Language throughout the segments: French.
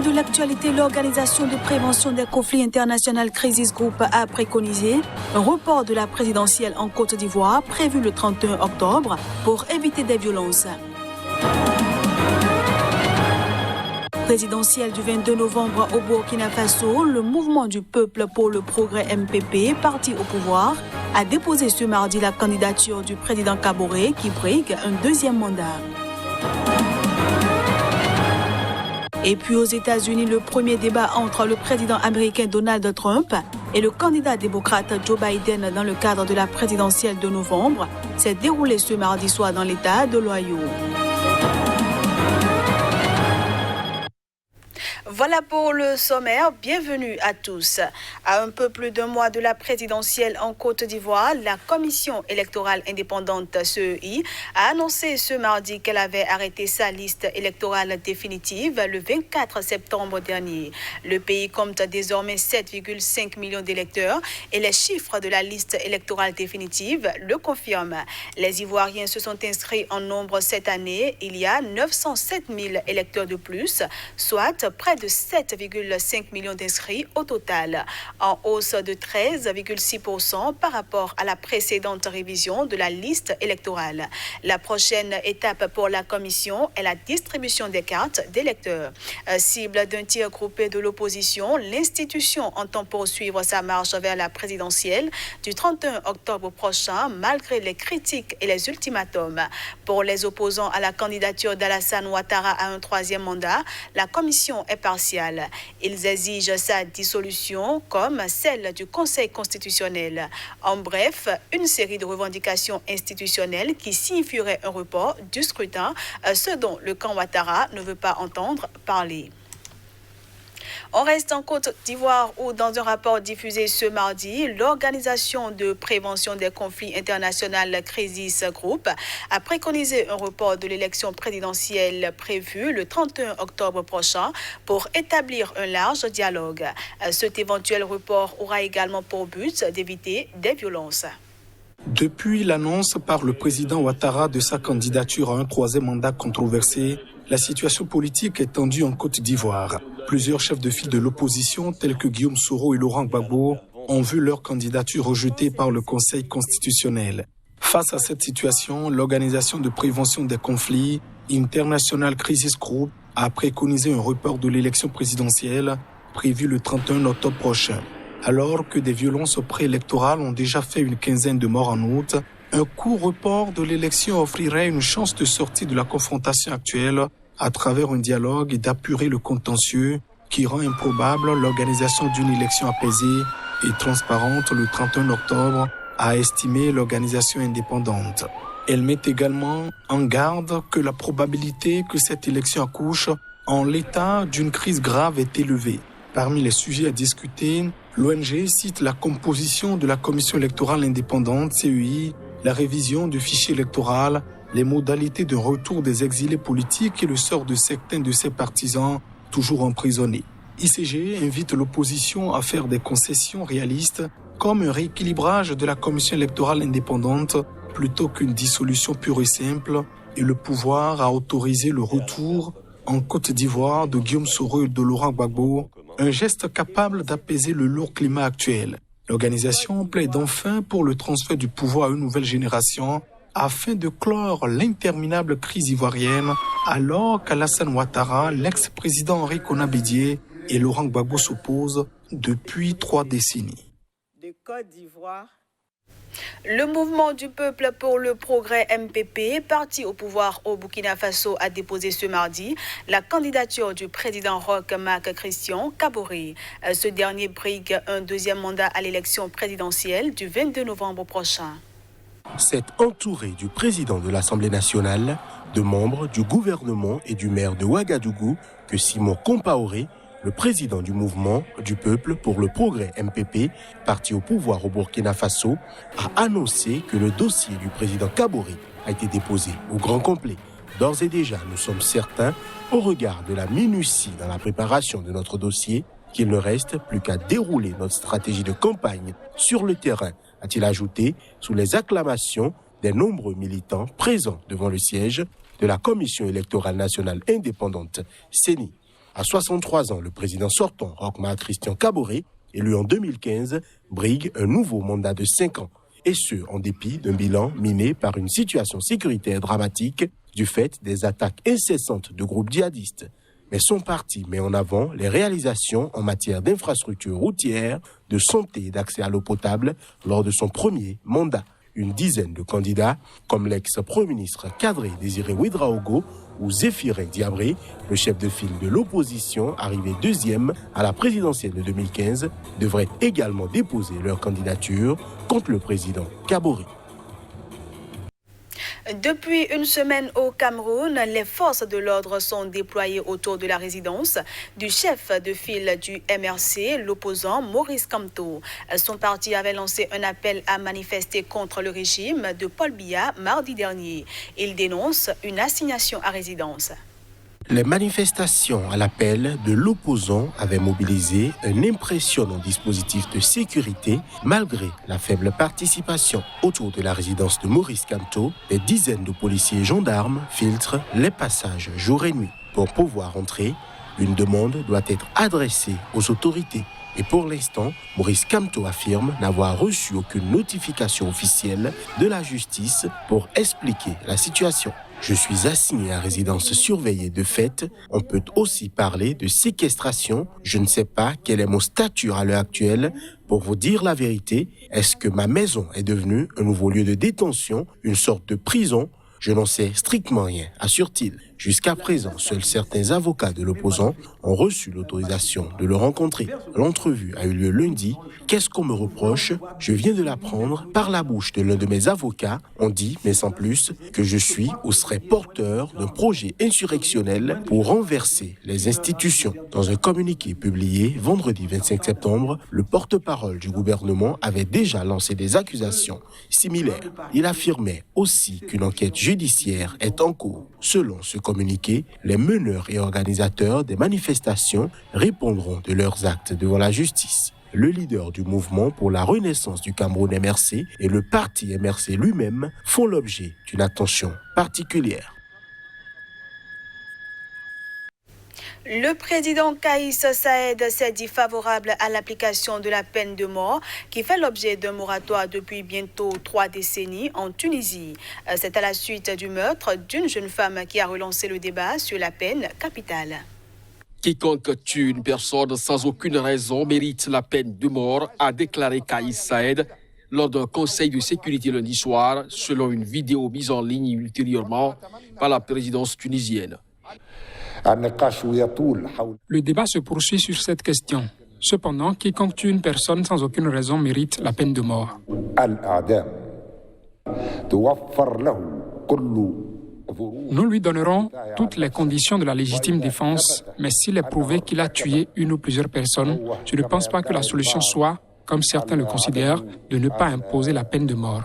de l'actualité, l'Organisation de prévention des conflits internationaux Crisis Group a préconisé un report de la présidentielle en Côte d'Ivoire prévu le 31 octobre pour éviter des violences. Présidentielle du 22 novembre au Burkina Faso, le mouvement du peuple pour le progrès MPP, parti au pouvoir, a déposé ce mardi la candidature du président Kaboré qui brigue un deuxième mandat. Et puis aux États-Unis, le premier débat entre le président américain Donald Trump et le candidat démocrate Joe Biden dans le cadre de la présidentielle de novembre s'est déroulé ce mardi soir dans l'État de l'Ohio. Voilà pour le sommaire. Bienvenue à tous. À un peu plus d'un mois de la présidentielle en Côte d'Ivoire, la Commission électorale indépendante CEI a annoncé ce mardi qu'elle avait arrêté sa liste électorale définitive le 24 septembre dernier. Le pays compte désormais 7,5 millions d'électeurs et les chiffres de la liste électorale définitive le confirment. Les Ivoiriens se sont inscrits en nombre cette année. Il y a 907 000 électeurs de plus, soit près de 7,5 millions d'inscrits au total, en hausse de 13,6% par rapport à la précédente révision de la liste électorale. La prochaine étape pour la commission est la distribution des cartes d'électeurs. Cible d'un tir groupé de l'opposition, l'institution entend poursuivre sa marche vers la présidentielle du 31 octobre prochain, malgré les critiques et les ultimatums. Pour les opposants à la candidature d'Alassane Ouattara à un troisième mandat, la commission est partielle. Ils exigent sa dissolution comme celle du Conseil constitutionnel. En bref, une série de revendications institutionnelles qui signifieraient un report du scrutin, ce dont le camp Ouattara ne veut pas entendre parler. On reste en Côte d'Ivoire où, dans un rapport diffusé ce mardi, l'Organisation de prévention des conflits internationaux Crisis Group a préconisé un report de l'élection présidentielle prévue le 31 octobre prochain pour établir un large dialogue. Cet éventuel report aura également pour but d'éviter des violences. Depuis l'annonce par le président Ouattara de sa candidature à un troisième mandat controversé, la situation politique est tendue en Côte d'Ivoire. Plusieurs chefs de file de l'opposition, tels que Guillaume Soro et Laurent Gbagbo, ont vu leur candidature rejetée par le Conseil constitutionnel. Face à cette situation, l'Organisation de prévention des conflits, International Crisis Group, a préconisé un report de l'élection présidentielle prévue le 31 octobre prochain. Alors que des violences préélectorales ont déjà fait une quinzaine de morts en août, un court report de l'élection offrirait une chance de sortie de la confrontation actuelle à travers un dialogue et d'apurer le contentieux qui rend improbable l'organisation d'une élection apaisée et transparente le 31 octobre, a estimé l'organisation indépendante. Elle met également en garde que la probabilité que cette élection accouche en l'état d'une crise grave est élevée. Parmi les sujets à discuter, l'ONG cite la composition de la Commission électorale indépendante, CEI, la révision du fichier électoral, les modalités de retour des exilés politiques et le sort de certains de ses partisans toujours emprisonnés. ICG invite l'opposition à faire des concessions réalistes comme un rééquilibrage de la Commission électorale indépendante plutôt qu'une dissolution pure et simple et le pouvoir à autoriser le retour en Côte d'Ivoire de Guillaume Soro et de Laurent Gbagbo, un geste capable d'apaiser le lourd climat actuel. L'organisation plaide enfin pour le transfert du pouvoir à une nouvelle génération afin de clore l'interminable crise ivoirienne alors qu'Alassane Ouattara, l'ex-président Henri Konan Bédié et Laurent Gbagbo s'opposent depuis 3 décennies. De Côte d'Ivoire. Le mouvement du peuple pour le progrès MPP, parti au pouvoir au Burkina Faso, a déposé ce mardi la candidature du président Roch Marc Christian Kaboré. Ce dernier brigue un deuxième mandat à l'élection présidentielle du 22 novembre prochain. C'est entouré du président de l'Assemblée nationale, de membres du gouvernement et du maire de Ouagadougou que Simon Compaoré, le président du mouvement du peuple pour le progrès MPP, parti au pouvoir au Burkina Faso, a annoncé que le dossier du président Kaboré a été déposé au grand complet. D'ores et déjà, nous sommes certains, au regard de la minutie dans la préparation de notre dossier, qu'il ne reste plus qu'à dérouler notre stratégie de campagne sur le terrain, a-t-il ajouté, sous les acclamations des nombreux militants présents devant le siège de la Commission électorale nationale indépendante, CENI. À 63 ans, le président sortant, Roch-Marc Christian Kaboré, élu en 2015, brigue un nouveau mandat de 5 ans. Et ce, en dépit d'un bilan miné par une situation sécuritaire dramatique du fait des attaques incessantes de groupes djihadistes. Mais son parti met en avant les réalisations en matière d'infrastructures routières, de santé et d'accès à l'eau potable lors de son premier mandat. Une dizaine de candidats, comme l'ex-premier ministre cadré Désiré Ouédraogo ou Zéphirin Diabré, le chef de file de l'opposition arrivé deuxième à la présidentielle de 2015, devraient également déposer leur candidature contre le président Kaboré. Depuis une semaine au Cameroun, les forces de l'ordre sont déployées autour de la résidence du chef de file du MRC, l'opposant Maurice Kamto. Son parti avait lancé un appel à manifester contre le régime de Paul Biya mardi dernier. Il dénonce une assignation à résidence. Les manifestations à l'appel de l'opposant avaient mobilisé un impressionnant dispositif de sécurité malgré la faible participation. Autour de la résidence de Maurice Kamto, des dizaines de policiers et gendarmes filtrent les passages jour et nuit. Pour pouvoir entrer, une demande doit être adressée aux autorités. Et pour l'instant, Maurice Kamto affirme n'avoir reçu aucune notification officielle de la justice pour expliquer la situation. Je suis assigné à résidence surveillée de fait. On peut aussi parler de séquestration. Je ne sais pas quel est mon statut à l'heure actuelle. Pour vous dire la vérité, est-ce que ma maison est devenue un nouveau lieu de détention, une sorte de prison ? Je n'en sais strictement rien, assure-t-il. Jusqu'à présent, seuls certains avocats de l'opposant ont reçu l'autorisation de le rencontrer. L'entrevue a eu lieu lundi. Qu'est-ce qu'on me reproche ? Je viens de l'apprendre par la bouche de l'un de mes avocats. On dit, mais sans plus, que je suis ou serais porteur d'un projet insurrectionnel pour renverser les institutions. Dans un communiqué publié vendredi 25 septembre, le porte-parole du gouvernement avait déjà lancé des accusations similaires. Il affirmait aussi qu'une enquête judiciaire est en cours. Selon ce communiqué, les meneurs et organisateurs des manifestations répondront de leurs actes devant la justice. Le leader du mouvement pour la renaissance du Cameroun MRC et le parti MRC lui-même font l'objet d'une attention particulière. Le président Kaïs Saïed s'est dit favorable à l'application de la peine de mort qui fait l'objet d'un moratoire depuis bientôt 3 décennies en Tunisie. C'est à la suite du meurtre d'une jeune femme qui a relancé le débat sur la peine capitale. Quiconque tue une personne sans aucune raison mérite la peine de mort, a déclaré Kaïs Saïed lors d'un conseil de sécurité lundi soir, selon une vidéo mise en ligne ultérieurement par la présidence tunisienne. Le débat se poursuit sur cette question. Cependant, quiconque tue une personne sans aucune raison mérite la peine de mort. Nous lui donnerons toutes les conditions de la légitime défense, mais s'il est prouvé qu'il a tué une ou plusieurs personnes, je ne pense pas que la solution soit, comme certains le considèrent, de ne pas imposer la peine de mort.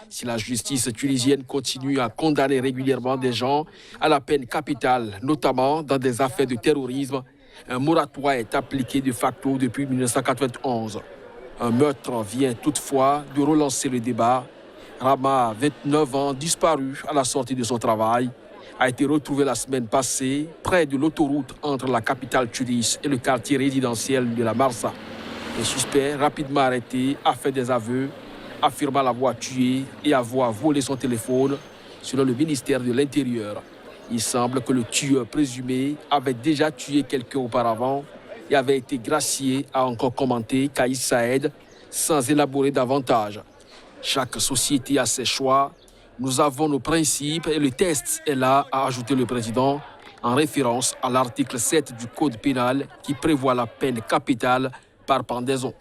Si la justice tunisienne continue à condamner régulièrement des gens à la peine capitale, notamment dans des affaires de terrorisme, un moratoire est appliqué de facto depuis 1991. Un meurtre vient toutefois de relancer le débat. Rama, 29 ans, disparu à la sortie de son travail, a été retrouvé la semaine passée près de l'autoroute entre la capitale Tunis et le quartier résidentiel de la Marsa. Le suspect, rapidement arrêté, a fait des aveux, affirmant l'avoir tué et avoir volé son téléphone, selon le ministère de l'Intérieur. Il semble que le tueur présumé avait déjà tué quelqu'un auparavant et avait été gracié, a encore commenté Kaïs Saïed, sans élaborer davantage. Chaque société a ses choix. Nous avons nos principes et le test est là, a ajouté le président, en référence à l'article 7 du Code pénal qui prévoit la peine capitale par pendaison.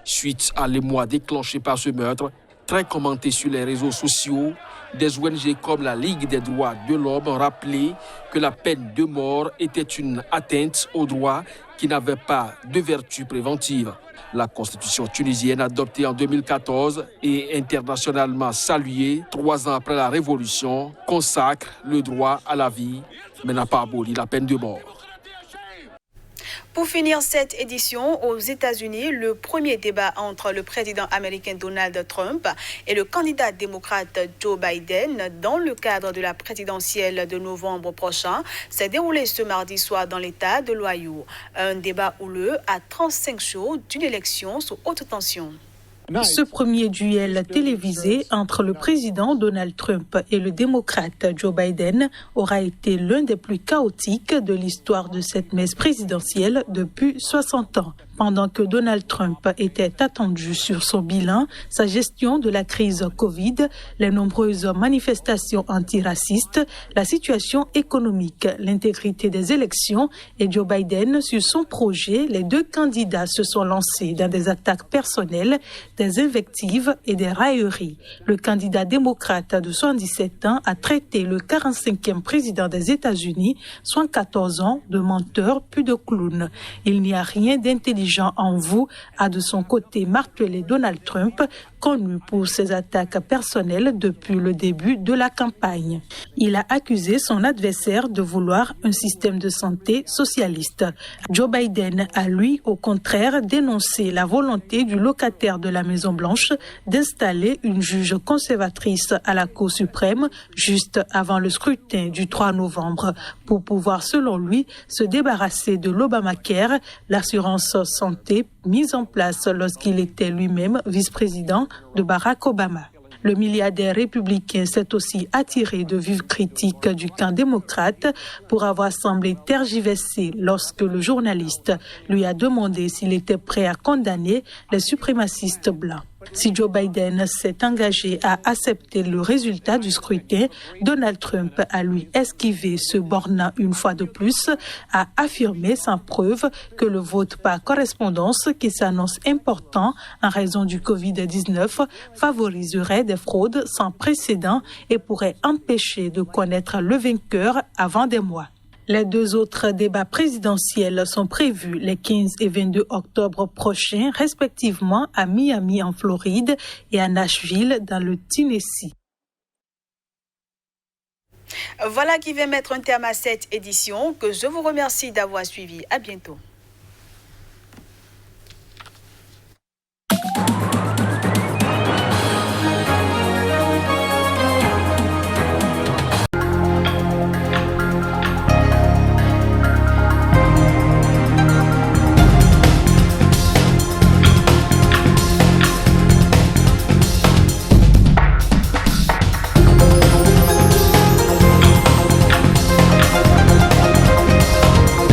Suite à l'émoi déclenché par ce meurtre, très commenté sur les réseaux sociaux, des ONG comme la Ligue des droits de l'homme ont rappelé que la peine de mort était une atteinte aux droits qui n'avait pas de vertu préventive. La constitution tunisienne adoptée en 2014 et internationalement saluée 3 ans après la révolution consacre le droit à la vie, mais n'a pas aboli la peine de mort. Pour finir cette édition, aux États-Unis, le premier débat entre le président américain Donald Trump et le candidat démocrate Joe Biden dans le cadre de la présidentielle de novembre prochain s'est déroulé ce mardi soir dans l'État de l'Ohio. Un débat houleux à 35 jours d'une élection sous haute tension. Ce premier duel télévisé entre le président Donald Trump et le démocrate Joe Biden aura été l'un des plus chaotiques de l'histoire de cette messe présidentielle depuis 60 ans. Pendant que Donald Trump était attendu sur son bilan, sa gestion de la crise Covid, les nombreuses manifestations antiracistes, la situation économique, l'intégrité des élections et Joe Biden sur son projet, les deux candidats se sont lancés dans des attaques personnelles, des invectives et des railleries. Le candidat démocrate de 77 ans a traité le 45e président des États-Unis, 74 ans, de menteur puis de clown. Il n'y a rien d'intelligent en vous, a de son côté martelé Donald Trump, connu pour ses attaques personnelles depuis le début de la campagne. Il a accusé son adversaire de vouloir un système de santé socialiste. Joe Biden a lui, au contraire, dénoncé la volonté du locataire de la Maison-Blanche d'installer une juge conservatrice à la Cour suprême juste avant le scrutin du 3 novembre pour pouvoir, selon lui, se débarrasser de l'Obamacare, l'assurance santé mise en place lorsqu'il était lui-même vice-président de Barack Obama. Le milliardaire républicain s'est aussi attiré de vives critiques du camp démocrate pour avoir semblé tergiverser lorsque le journaliste lui a demandé s'il était prêt à condamner les suprémacistes blancs. Si Joe Biden s'est engagé à accepter le résultat du scrutin, Donald Trump a lui esquivé, se bornant une fois de plus à affirmer sans preuve que le vote par correspondance, qui s'annonce important en raison du Covid-19, favoriserait des fraudes sans précédent et pourrait empêcher de connaître le vainqueur avant des mois. Les deux autres débats présidentiels sont prévus les 15 et 22 octobre prochains, respectivement à Miami en Floride et à Nashville dans le Tennessee. Voilà qui va mettre un terme à cette édition que je vous remercie d'avoir suivi. À bientôt.